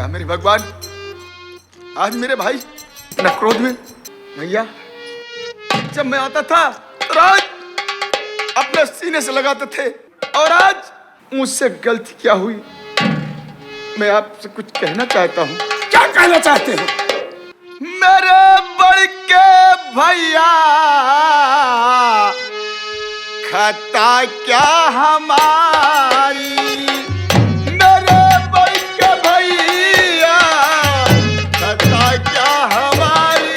क्या मेरे भगवान, आज मेरे भाई न क्रोध में, भैया जब मैं आता था तो आज अपने सीने से लगाते थे, और आज मुझसे गलती क्या हुई? मैं आपसे कुछ कहना चाहता हूँ। क्या कहना चाहते हो? मेरे बड़ के भैया, खता क्या हमारी, मेरे बड़ के भैया, खता क्या हमारी।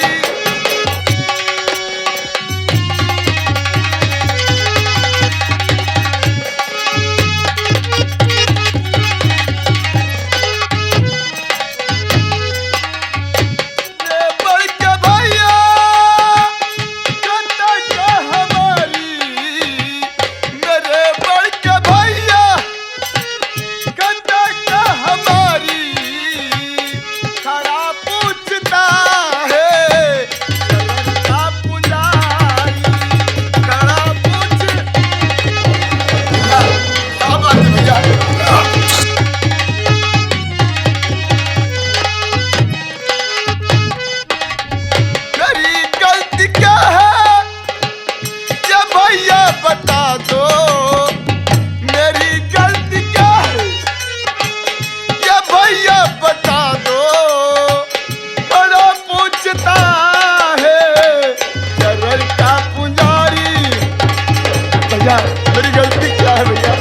मेरी गलती क्या है भैया?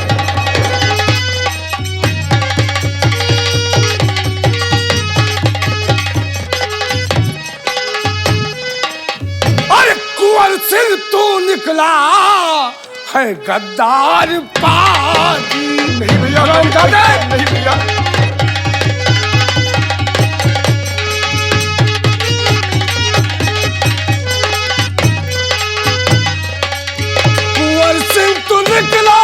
अरे कुंवर सिंह तू निकला है गद्दार पाजी। नहीं भैया, नहीं भैया। तू निकला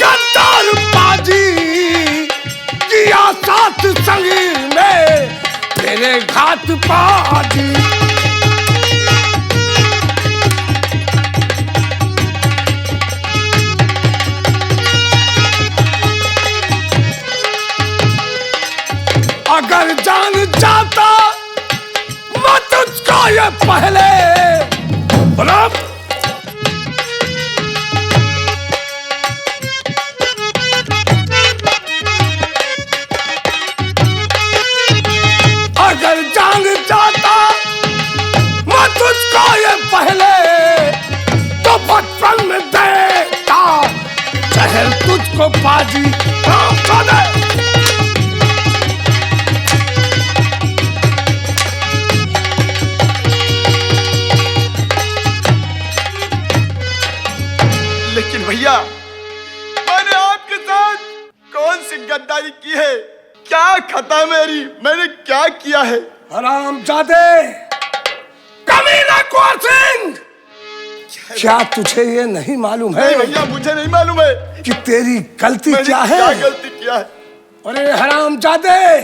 गद्दार पाजी, किया साथ संगी में तेरे घात पाजी। अगर जान जाता मैं तुझको ये पहले बराबर तुझको ये पहले तो बचपन में देता शहर तुझको पाजी। लेकिन भैया, मैंने आपके साथ कौन सी गद्दारी की है? क्या खता मेरी? मैंने क्या किया है? हरामजादे, कमीना कुंवर सिंह, क्या तुझे ये नहीं मालूम है? नहीं भैया, मुझे नहीं मालूम है कि तेरी गलती क्या है। क्या गलती किया है? अरे हरामजादे,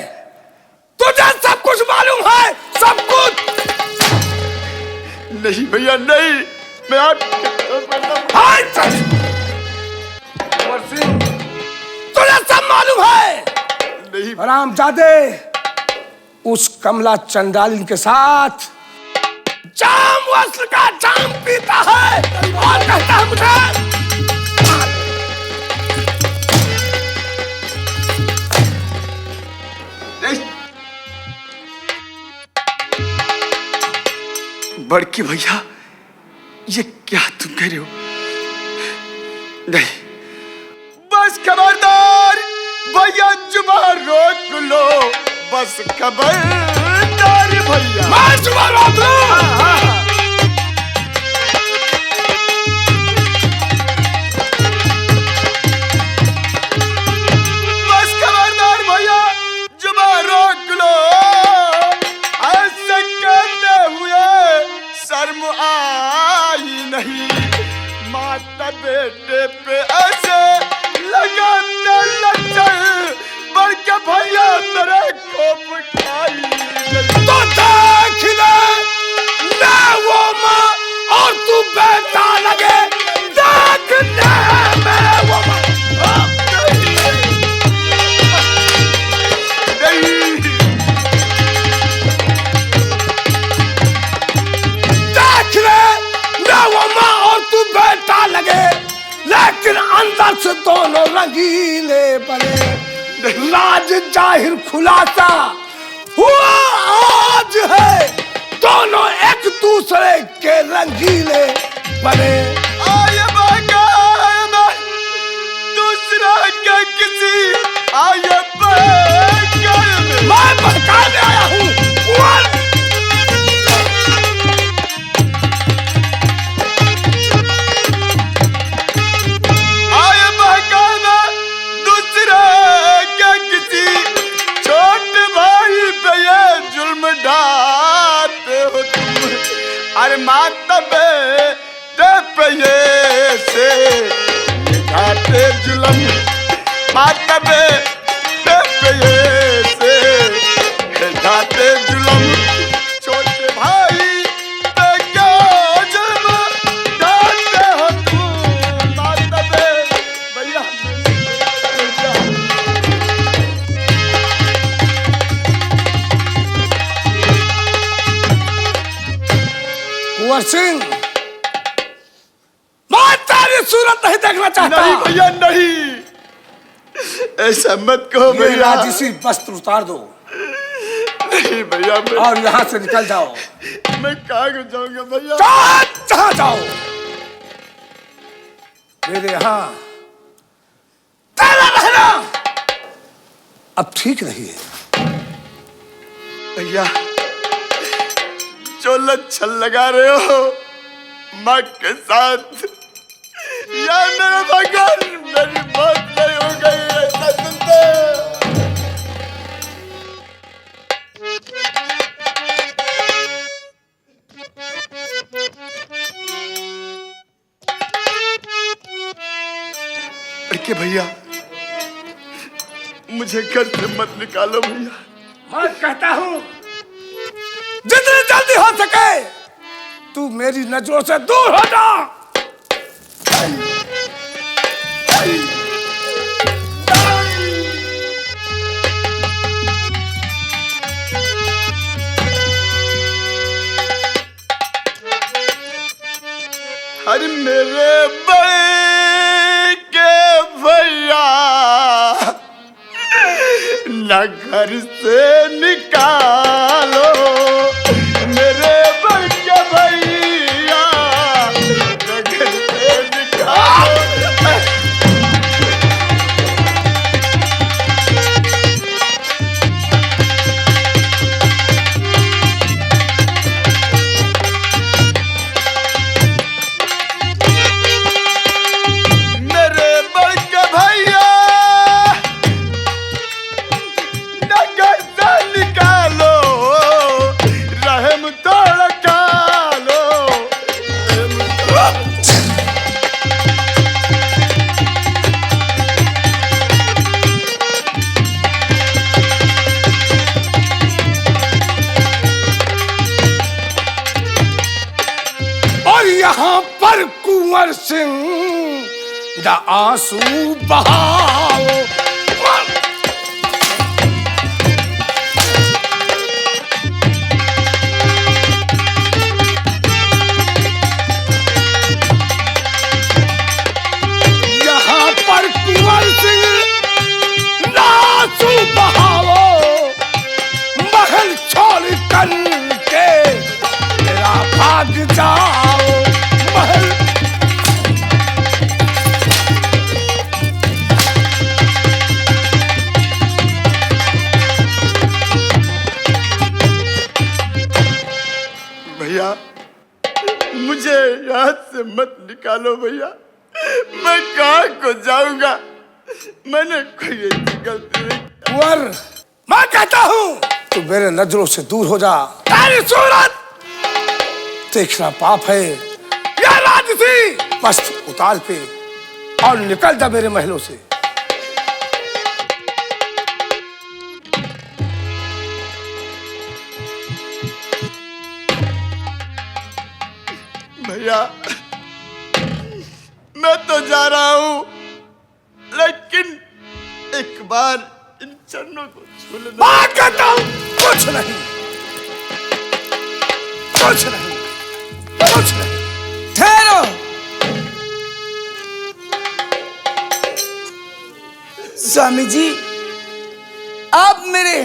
तुझे सब कुछ मालूम है, सब कुछ। नहीं भैया, नहीं, मैं कुंवर सिंह, तुझे सब मालूम है। नहीं हरामजादे, उस कमला चंडालिन के साथ जाम वस्त्र का जाम पीता है और कहता है मुझे बड़की भैया, ये क्या तुम कह रहे हो? नहीं, बस खबरदार भैया, जुबान रोक लो, बस खबरदार भैया। मैं जुबान रोक लूं? बस खबरदार भैया, जुबान रोक लो। ऐसे कहते हुए शर्म आई नहीं, माता बेटे पे ऐसे लगाते लचर, बड़के भैया तेरे को बिठाई। तो देख ले, राज जाहिर खुलासा हुआ आज है, दोनों एक दूसरे के रंगीले बने। आए बगाना दूसरा क्या किसी आए बगाना। मैं भड़काने आया हूँ कुंवर। आए बगाना दूसरा क्या किसी छोटे भाई पे ये जुल्म ढाते हो तुम। अरे माता बेटे पे ये से ढाते जुल्म, माता बेटे पे ये से ढाते जुल्म। छोटे भाई पे क्या जुल्म ढाते हो तुम। माता भैया कुंवर सिंह, मैं तेरी सूरत नहीं देखना चाहता। नहीं भैया नहीं, ऐसा मत कहो ये भैया। राजसी वस्त्र उतार दो नहीं भैया और यहाँ से निकल जाओ। मैं कहाँ को जाऊंगा भैया। जहाँ जाओ, मेरे यहाँ तेरा रहना अब ठीक नहीं है। भैया जो लच्छन लगा रहे हो माँ के साथ, या मेरा भगवान मेरी मौत नहीं हो गई ऐसा सुनते। लड़के भैया मुझे घर से मत निकालो भैया। मैं कहता हूँ जितनी जल्दी हो सके तू मेरी नजरों से दूर हो जा। अरे मेरे बड़े के भैया न घर से निकालो। मेरे बड़े के भैया न घर से निकालो। यहाँ पर कुंवर सिंह द आंसू बहाओ। यहाँ पर कुंवर सिंह द आंसू बहाओ। महल छोड़ कर के तेरा भाग जाओ। महल भैया मुझे यहाँ से मत निकालो भैया। मैं कहाँ को जाऊंगा, मैंने कोई ऐसी गलती नहीं। कुंवर, मैं कहता हूँ तू मेरे नजरों से दूर हो जा। तेरी सूरत देखना पाप है। या राजसी वस्त्र उतार पे और निकल जा मेरे महलों से। भैया मैं तो जा रहा हूँ, लेकिन एक बार इन चरणों को छू लेना। मैं कहता हूँ कुछ नहीं, कुछ नहीं, कुछ नहीं। ठहरो। स्वामी जी, आप मेरे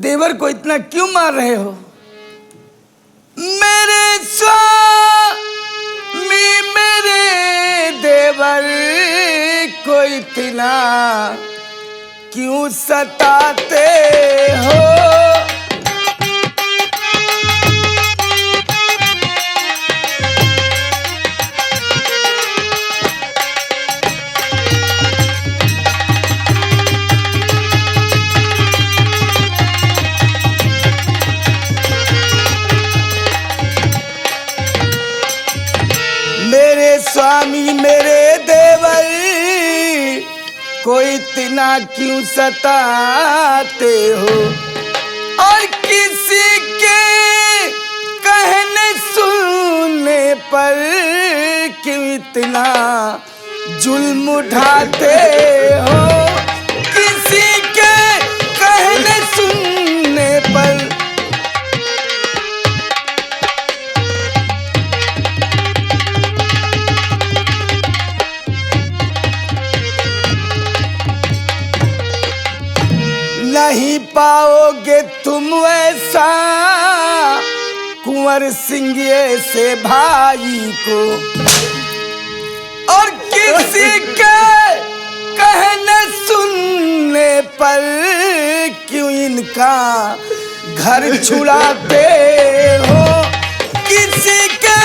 देवर को इतना क्यों मार रहे हो? मेरे स्वामी मेरे देवर को इतना क्यों सताते हो? मेरे स्वामी मेरे देवर को इतना क्यों सताते हो? और किसी के कहने सुनने पर क्यों इतना जुल्म उठाते हो? किसी के कहने सुनने पर नहीं पाओगे तुम ऐसा कुंवर सिंह से भाई को। और किसी के कहने सुनने पर क्यों इनका घर छुड़ाते हो? किसी के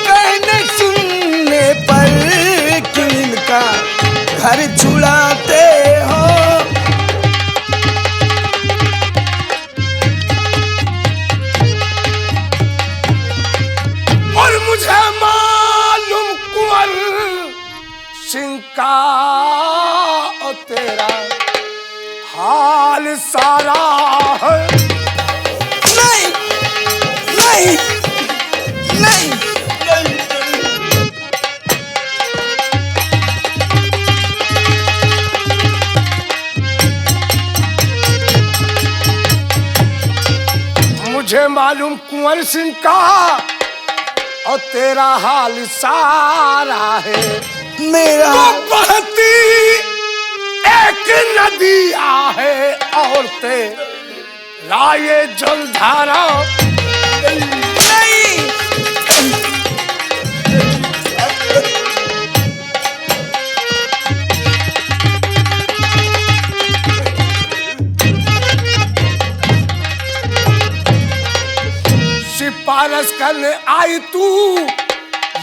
कहने सुनने पर क्यों इनका घर छुड़ाते हो? मुझे मालूम कुंवर सिंह का और तेरा हाल सारा है। नहीं नहीं नहीं मुझे मालूम कुंवर सिंह का और तेरा हाल सारा है। मेरा तो बहती एक नदी आहे और तेरा ये जलधारा नहीं। सिफारिश करने आई तू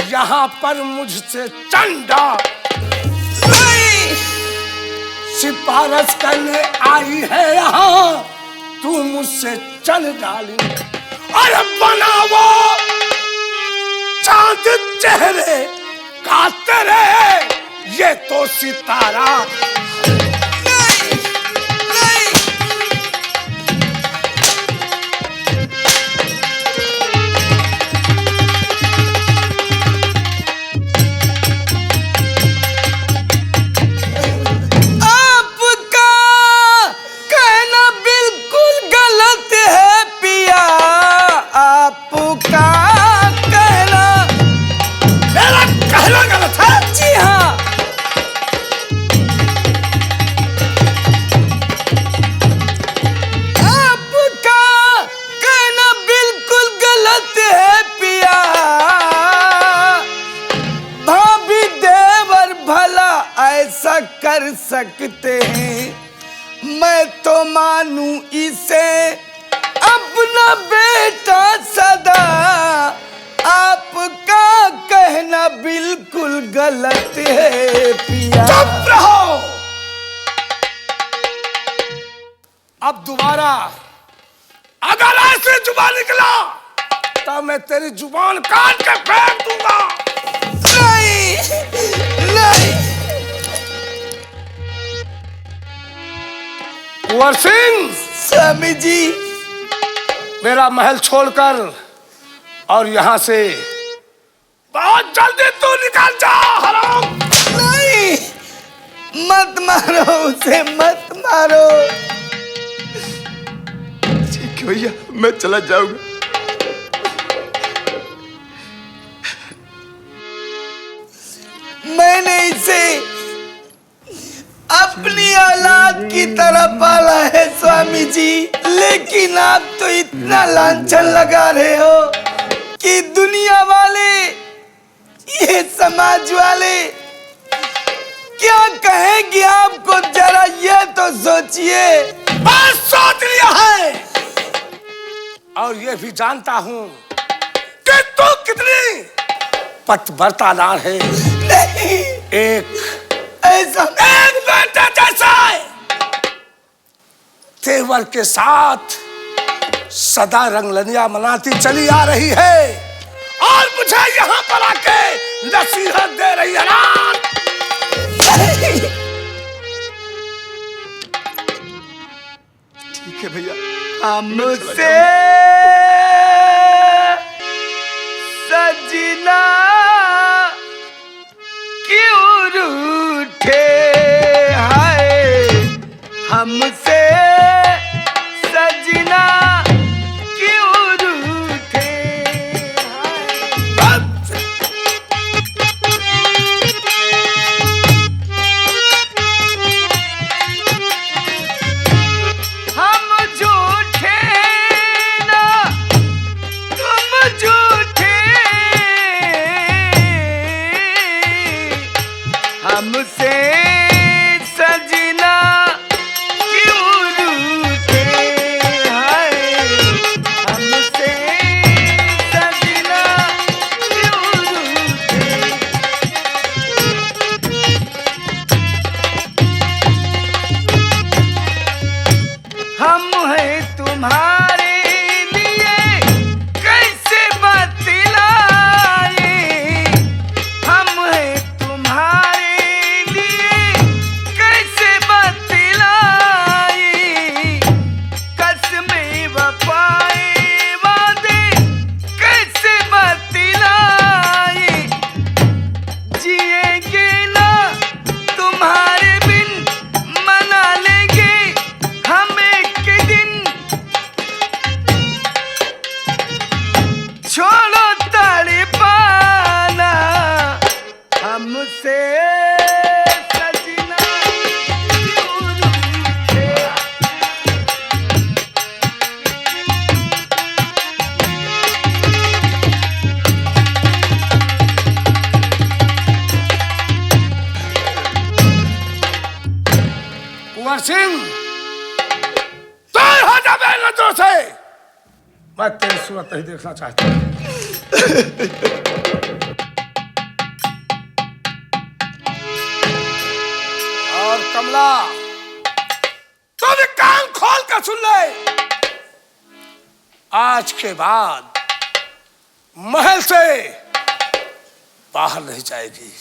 यहाँ पर मुझसे चंदा। नहीं। सिफारिश करने आई है यहाँ तू मुझसे चल डाली। अरे बनावो चांद चेहरे का तेरे ये तो सितारा। कर सकते हैं मैं तो मानूं इसे अपना बेटा सदा। आपका कहना बिल्कुल गलत है पिया। चुप रहो। अब दोबारा अगर ऐसे जुबान निकला तो मैं तेरी जुबान काट के फेंक दूंगा। नहीं नहीं। कुंवर सिंह। स्वामी जी। मेरा महल छोड़कर और यहाँ से बहुत जल्दी तू निकल जा हराम। नहीं मत मारो उसे मत मारो। ठीक है भैया मैं चला जाऊंगा। मैंने इसे अपनी औलाद की तरह पाला है। नहीं जी, लेकिन आप तो इतना लांछन लगा रहे हो कि दुनिया वाले, ये समाज वाले क्या कहेंगे आपको, जरा ये तो सोचिए। बस सोच लिया है, और ये भी जानता हूं कि तू कितनी पतिव्रता है। नहीं, एक ऐसा बेटे जैसा तेवर के साथ सदा रंगलनिया मनाती चली आ रही है, और मुझे यहाँ पर आके नसीहत दे रही है ना। ठीक है भैया, हमसे सजना क्यों रूठे, हाय हमसे सजना क्यों रूठे, हाय। हम झूठे ना तुम झूठे, हमसे सजना क्यों रूठे, हाय हमसे सजना क्यों रूठे। हम हैं तुम्हारे लिए कैसे बतलाए, हम हैं तुम्हारे लिए कैसे बतलाए, कसमें वफाए वादे कैसे बतलाए, जिएंगे ना तुम्हारे बिन, मना लेंगे हम एक दिन, छोड़ो तड़पाना हमसे सजना क्यों रूठे। कुंवर सिंह, दूर हो जा मेरी नजरों से, मैं तेरी सूरत नहीं देखना चाहता। और कमला, तू भी कान खोल कर सुन ले, आज के बाद महल से बाहर नहीं जाएगी,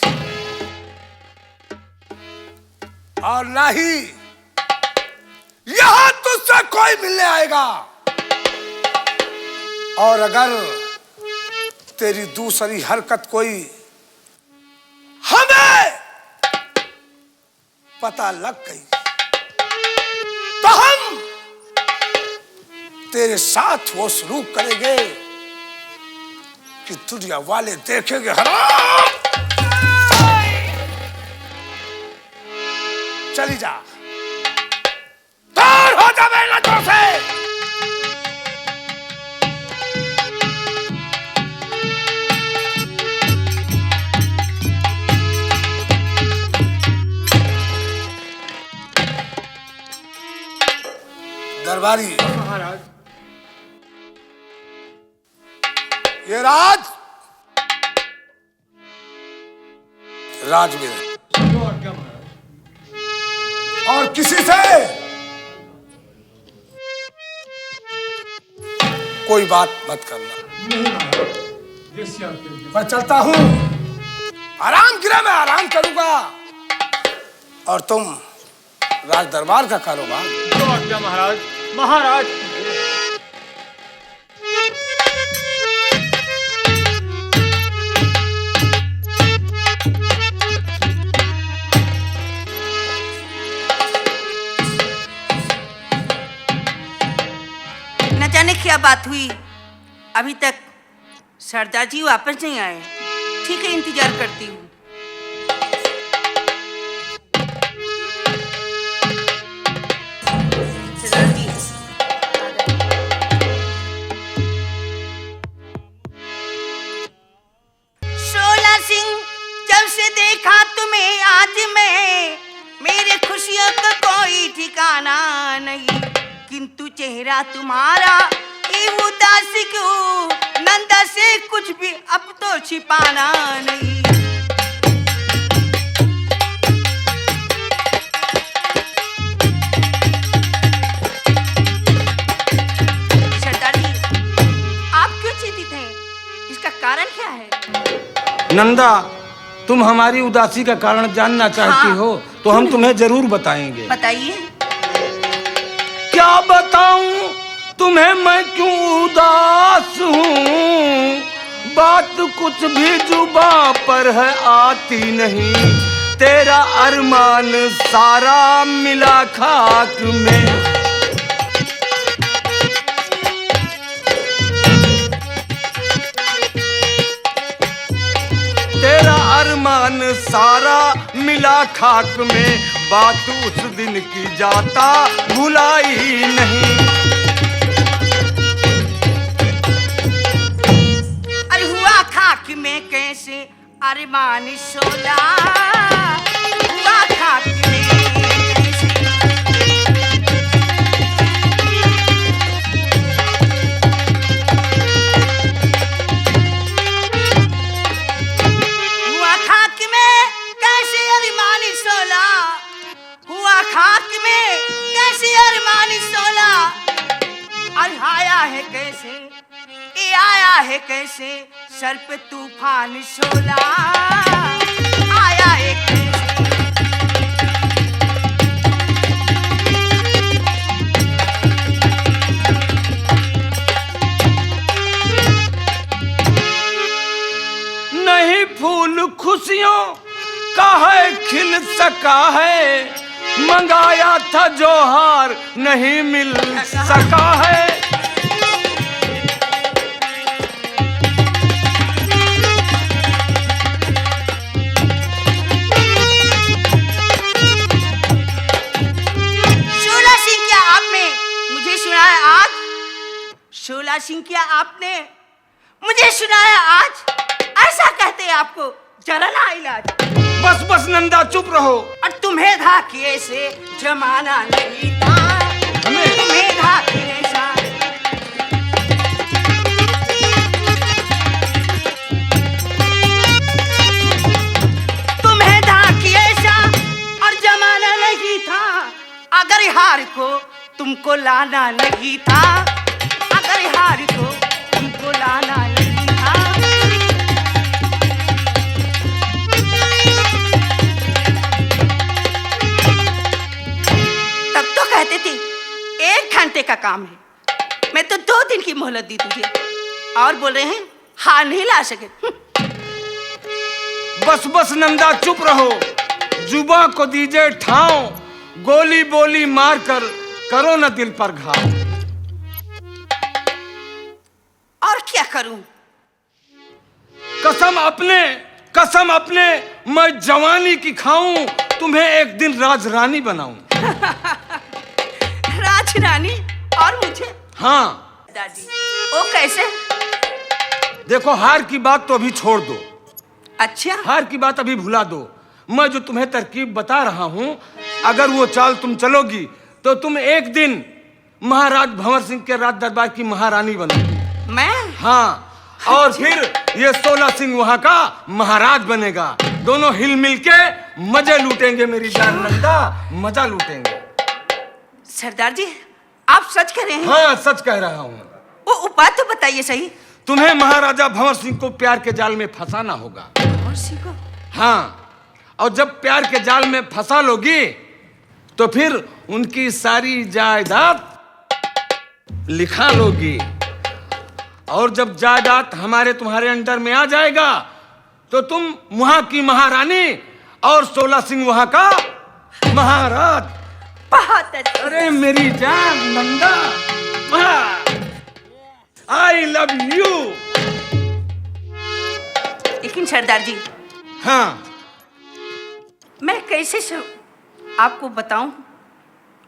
और ना ही यहां तुझसे कोई मिलने आएगा, और अगर तेरी दूसरी हरकत कोई हमें पता लग गई तो हम तेरे साथ वो सलूक करेंगे कि दुनिया वाले देखेंगे। हराम, चली जा, दूर हो जा मेरी नजरों से। दरबारी महाराज, ये राज में और किसी से कोई बात मत करना। मैं चलता हूं, आराम गिरा मैं आराम करूंगा, और तुम राज दरबार का कारोबार। महाराज, महाराज न जाने क्या बात हुई, अभी तक सरदार जी वापस नहीं आए। ठीक है, इंतजार करती हूँ। सरदार जी, किंतु चेहरा तुम्हारा ये उदासी क्यों, नंदा से कुछ भी अब तो छिपाना नहीं। सरदार जी, आप क्यों चिंतित हैं? इसका कारण क्या है? नंदा, तुम हमारी उदासी का कारण जानना चाहती हाँ। हो तो हम तुम्हें जरूर बताएंगे। बताइए। क्या बताऊं तुम्हें मैं क्यों उदास हूँ, बात कुछ भी जुबां पर है आती नहीं, तेरा अरमान सारा मिला खाक में। तेरा अरमान सारा मिला खाक में, बात उस दिन की जाता भुलाई नहीं। अरे हुआ खाक में कैसे अरमान सोला, हुआ खाक में कैसे। हुआ खाक में कैसे अरमान सोला, हुआ खाक में कैसे अरमान सोला। और आया है कैसे, ये आया है कैसे सर पे तूफान शोला, आया है कैसे। नहीं फूल खुशियों का है खिल सका है, मंगाया था जो हार नहीं मिल सका है। शोला सिंह, क्या आपने मुझे सुनाया आज? शोला सिंह, क्या आपने मुझे सुनाया आज? ऐसा कहते हैं आपको जरा ना इलाज। बस बस नंदा, चुप रहो। और तुम्हें धाकिए से जमाना नहीं था, तुम्हें धाकिए सा। तुम्हें धाकिए सा और जमाना नहीं था, अगर हार को तुमको लाना नहीं था, अगर हार को तुमको लाना नहीं था। तब तो कहते थे 1 घंटे का काम है, मैं तो 2 दिन की मोहलत दी तुझे, और बोल रहे हैं हार नहीं ला सके। बस बस नंदा, चुप रहो। जुबा को दीजिए ठाव, गोली बोली मार कर करो न दिल पर घाव। और क्या करूं? कसम अपने मैं जवानी की खाऊं, तुम्हें एक दिन राजरानी बनाऊं। राजरानी? और मुझे? हाँ। दादी, वो कैसे? देखो, हार की बात तो अभी छोड़ दो। अच्छा, हार की बात अभी भुला दो। मैं जो तुम्हें तरकीब बता रहा हूं, अगर वो चाल तुम चलोगी तो तुम एक दिन महाराज भंवर सिंह के राज दरबार की महारानी बनोगी। मैं? हाँ, और फिर ये शोला सिंह वहां का महाराज बनेगा। दोनों हिल मिल के मजे लूटेंगे मेरी जान नंदा, मजा लूटेंगे। सरदार जी, आप सच कह रहे हैं? हाँ, सच कह रहा हूँ। वो उपाय तो बताइए सही। तुम्हें महाराजा भंवर सिंह को प्यार के जाल में फंसाना होगा। भंवर सिंह को? हाँ, और जब प्यार के जाल में फंसा लोगी तो फिर उनकी सारी जायदाद लिखा लोगी, और जब जायदाद हमारे तुम्हारे अंडर में आ जाएगा तो तुम वहां की महारानी और शोला सिंह वहां का महाराज। बहुत अच्छा। अरे मेरी जान नंदा, आई लव यू। लेकिन सरदार जी, हाँ, मैं कैसे आपको बताऊं?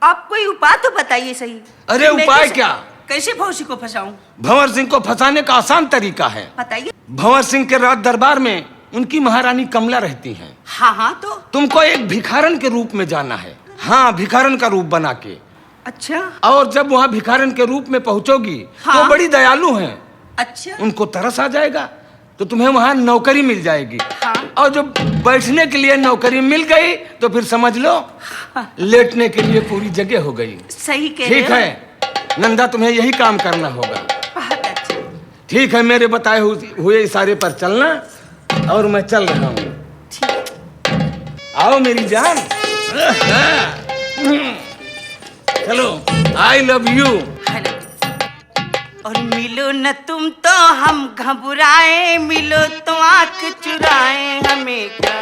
आप कोई उपाय तो बताइए सही। अरे मैं उपाय कैसे- क्या? कैसे भौसी को फंसाऊं? भंवर सिंह को फंसाने का आसान तरीका है। बताइए। भंवर सिंह के राज दरबार में उनकी महारानी कमला रहती हैं। हाँ हाँ, तो तुमको एक भिखारन के रूप में जाना है। हाँ, भिखारन का रूप बना के अच्छा और जब वहाँ भिखारन के रूप में पहुंचोगी हाँ। तो बड़ी दयालु हैं, अच्छा उनको तरस आ जाएगा तो तुम्हें वहाँ नौकरी मिल जाएगी। हाँ। और जब बैठने के लिए नौकरी मिल गई तो फिर समझ लो लेटने के लिए पूरी जगह हो गई। सही कह रहे ठीक हो। है नंदा, तुम्हें यही काम करना होगा। बहुत अच्छा। ठीक है, मेरे बताए हुए इशारे पर चलना और मैं चल रहा हूँ। आओ मेरी जान। चलो, आई लव यू। और मिलो न तुम तो हम घबराए, मिलो तो आंख चुराए, हमें क्या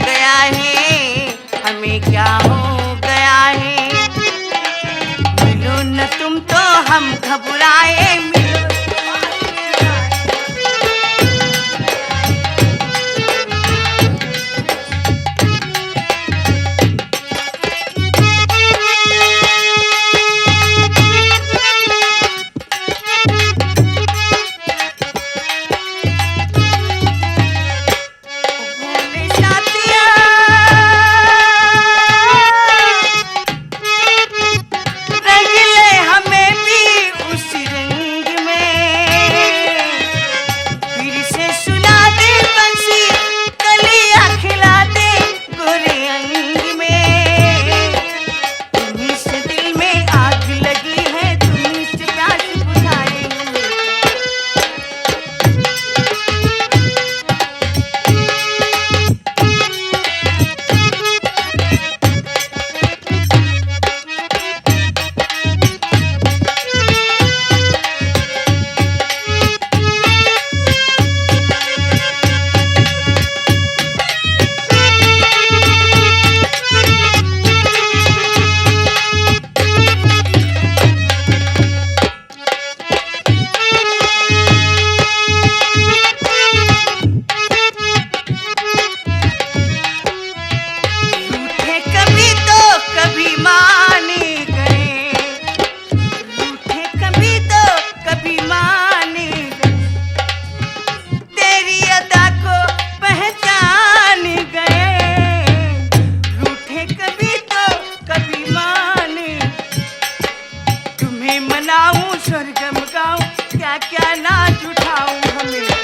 गया है, हमें क्या हो गया है। मिलो न तुम तो हम घबराए, मिलो तो आंख मनाऊं, स्वर्गम गाऊं, क्या क्या नाच उठाऊं, हमें